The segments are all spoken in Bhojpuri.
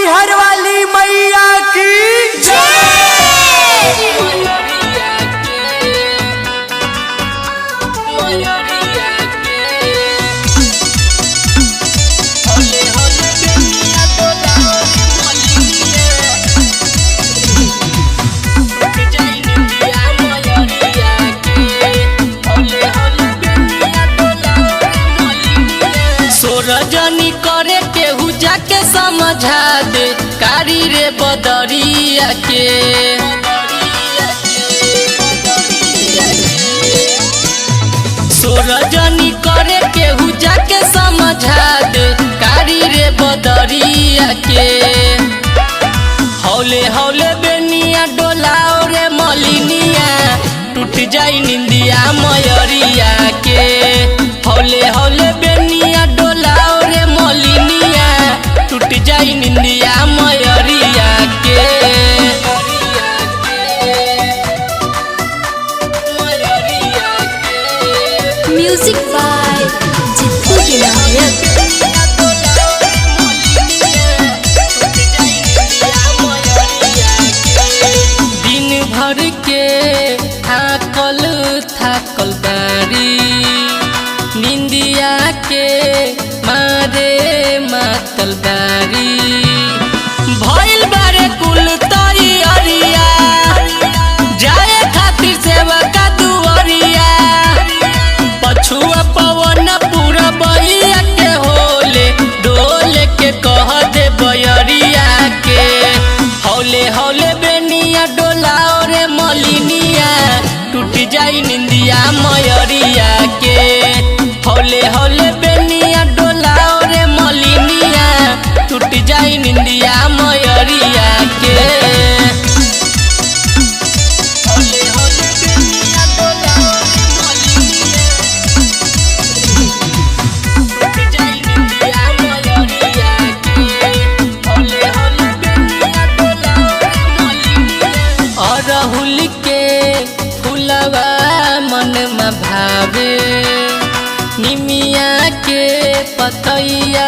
मैहर वाली मैया की रजनी करे केहू जाके समझा दे कारी रे बदरिया के रजनी करे केहू जाके समझा दे कारी रे बदरिया के हौले हौले बेनिया डोलाओ रे मलिनिया टूट जाई निंदिया मयरिया के हौले हौले बेनिया डोलाओ रे मलिनिया टूट जाई निंदिया मयरिया के म्यूजिक बाय जित्तू विनायक। दिन भर के थाकल थाकल बारी निंदिया के मारे मातल बारी भइल बारे कुल तैयारिया जाए खातिर सेवा का दुआरिया पछुआ पवन पूरा बहिया के होले डोले के कह दे बयरिया के हौले हौले बेनिया डोलाओ रे मलिनिया टूट जाई निंदिया मयरिया के हौले हौले बेनिया डोलाओ रे मलिनिया टूट जाई निंदिया मयरिया के हौले हौले बेनिया डोलाओ रे मलिनिया टूट जाई निंदिया मयरिया के हौले हौले बेनिया डोलाओ रे मलिनिया अरहुल के फुलवा मन में भावे निमिया के पतैया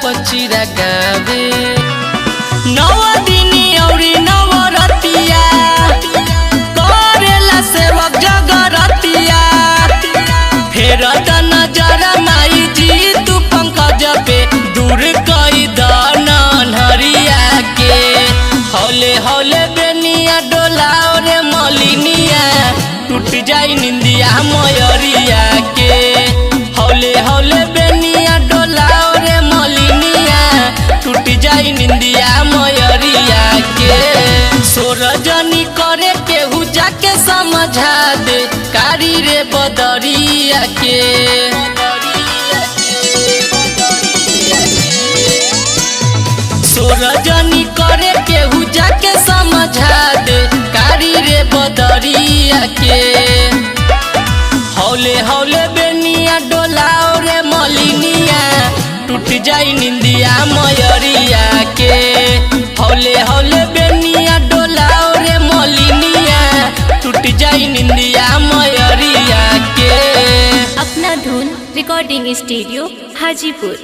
पचिरा गावे नव दिनी औरी नवरतिया करेला सेवक जगरतिया फेर द नजर माई जी तू पंकज पे दूर कई दनहरिया के हौले हौले बेनिया डोलाओ रे मलिनिया टूट जाई निंदिया मयरिया के हौले हौले बेनिया डोलाओ रे मलिनिया टूट जाई निंदिया मयरिया के रजनी करे केहू जाके समझा दे कारी रे बदरिया के रजनी करे केहू जाके समझा दे कारी रे बदरिया के हौले हौले बेनिया डोलाओ रे मलिनिया टूट जाई निंदिया मयरिया के हौले हौले बेनिया डोलाओ रे मलिनिया टूट जाई निंदिया मयरिया के अपना धुन रिकॉर्डिंग स्टूडियो हाजीपुर।